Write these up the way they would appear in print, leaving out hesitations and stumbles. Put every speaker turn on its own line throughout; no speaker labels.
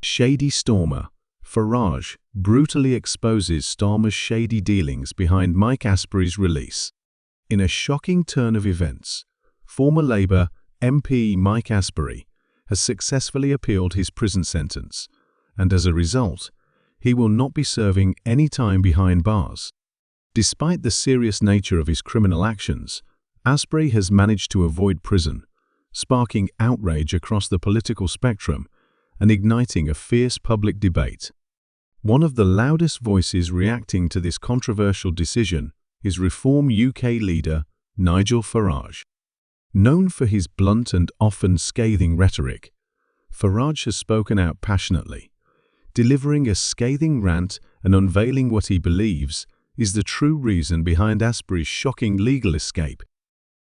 Shady Starmer. Farage brutally exposes Starmer's shady dealings behind Mike Amesbury's release. In a shocking turn of events, former Labour MP Mike Amesbury has successfully appealed his prison sentence, and as a result, he will not be serving any time behind bars. Despite the serious nature of his criminal actions, Amesbury has managed to avoid prison, sparking outrage across the political spectrum and igniting a fierce public debate. One of the loudest voices reacting to this controversial decision is Reform UK leader Nigel Farage. Known for his blunt and often scathing rhetoric, Farage has spoken out passionately, delivering a scathing rant and unveiling what he believes is the true reason behind Amesbury's shocking legal escape.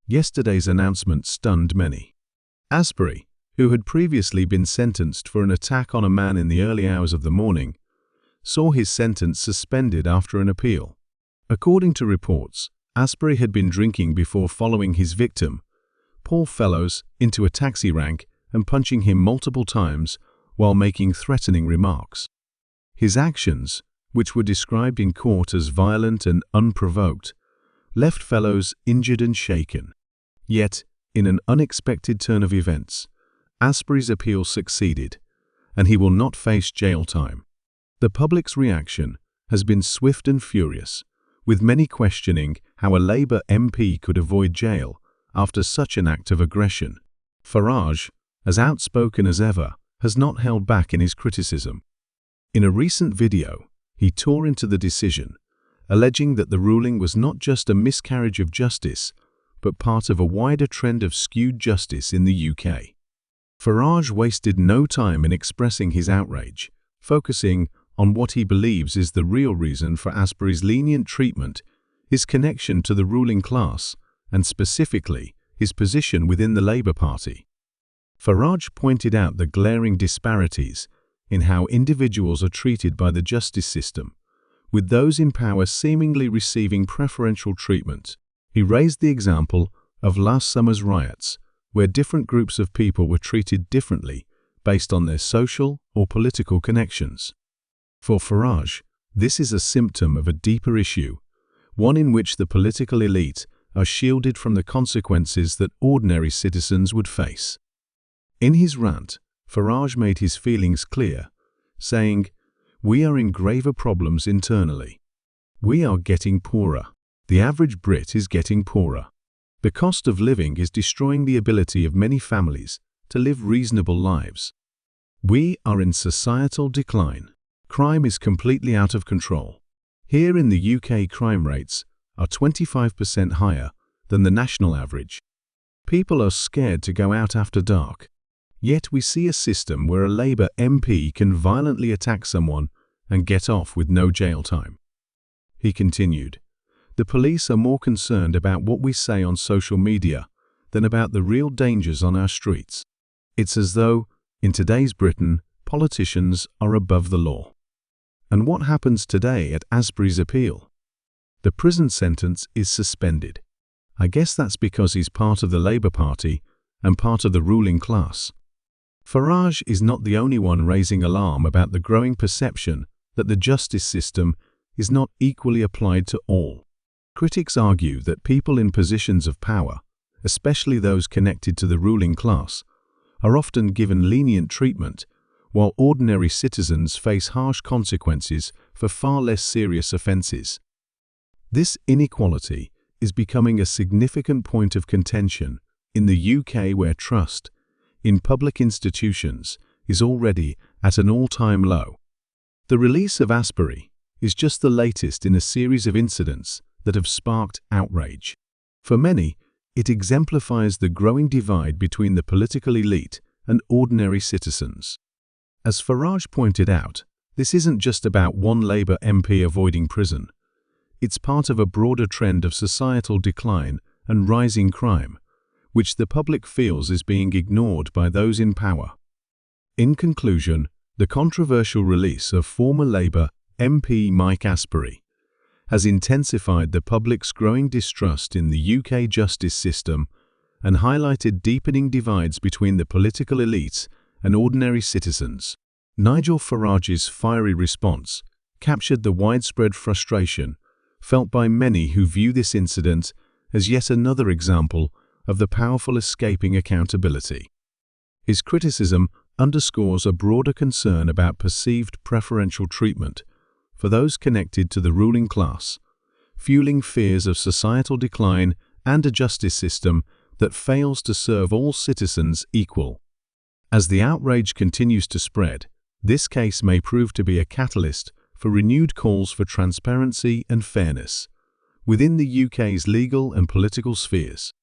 Yesterday's announcement stunned many. Amesbury, who had previously been sentenced for an attack on a man in the early hours of the morning, saw his sentence suspended after an appeal. According to reports, Amesbury had been drinking before following his victim, Paul Fellows, into a taxi rank and punching him multiple times while making threatening remarks. His actions, which were described in court as violent and unprovoked, left Fellows injured and shaken. Yet, in an unexpected turn of events, Amesbury's appeal succeeded, and he will not face jail time. The public's reaction has been swift and furious, with many questioning how a Labour MP could avoid jail after such an act of aggression. Farage, as outspoken as ever, has not held back in his criticism. In a recent video, he tore into the decision, alleging that the ruling was not just a miscarriage of justice, but part of a wider trend of skewed justice in the UK. Farage wasted no time in expressing his outrage, focusing on what he believes is the real reason for Amesbury's lenient treatment, his connection to the ruling class, and specifically, his position within the Labour Party. Farage pointed out the glaring disparities in how individuals are treated by the justice system, with those in power seemingly receiving preferential treatment. He raised the example of last summer's riots, where different groups of people were treated differently based on their social or political connections. For Farage, this is a symptom of a deeper issue, one in which the political elite are shielded from the consequences that ordinary citizens would face. In his rant, Farage made his feelings clear, saying, "We are in graver problems internally. We are getting poorer. The average Brit is getting poorer. The cost of living is destroying the ability of many families to live reasonable lives. We are in societal decline. Crime is completely out of control. Here in the UK, crime rates are 25% higher than the national average. People are scared to go out after dark. Yet we see a system where a Labour MP can violently attack someone and get off with no jail time." He continued, "The police are more concerned about what we say on social media than about the real dangers on our streets. It's as though, in today's Britain, politicians are above the law." And what happens today at Amesbury's appeal? The prison sentence is suspended. I guess that's because he's part of the Labour Party and part of the ruling class. Farage is not the only one raising alarm about the growing perception that the justice system is not equally applied to all. Critics argue that people in positions of power, especially those connected to the ruling class, are often given lenient treatment, while ordinary citizens face harsh consequences for far less serious offences. This inequality is becoming a significant point of contention in the UK, where trust in public institutions is already at an all-time low. The release of Amesbury is just the latest in a series of incidents that have sparked outrage. For many, it exemplifies the growing divide between the political elite and ordinary citizens. As Farage pointed out, this isn't just about one Labour MP avoiding prison. It's part of a broader trend of societal decline and rising crime, which the public feels is being ignored by those in power. In conclusion, the controversial release of former Labour MP Mike Amesbury has intensified the public's growing distrust in the UK justice system and highlighted deepening divides between the political elite and ordinary citizens. Nigel Farage's fiery response captured the widespread frustration felt by many who view this incident as yet another example of the powerful escaping accountability. His criticism underscores a broader concern about perceived preferential treatment for those connected to the ruling class, fueling fears of societal decline and a justice system that fails to serve all citizens equal. As the outrage continues to spread, this case may prove to be a catalyst for renewed calls for transparency and fairness within the UK's legal and political spheres.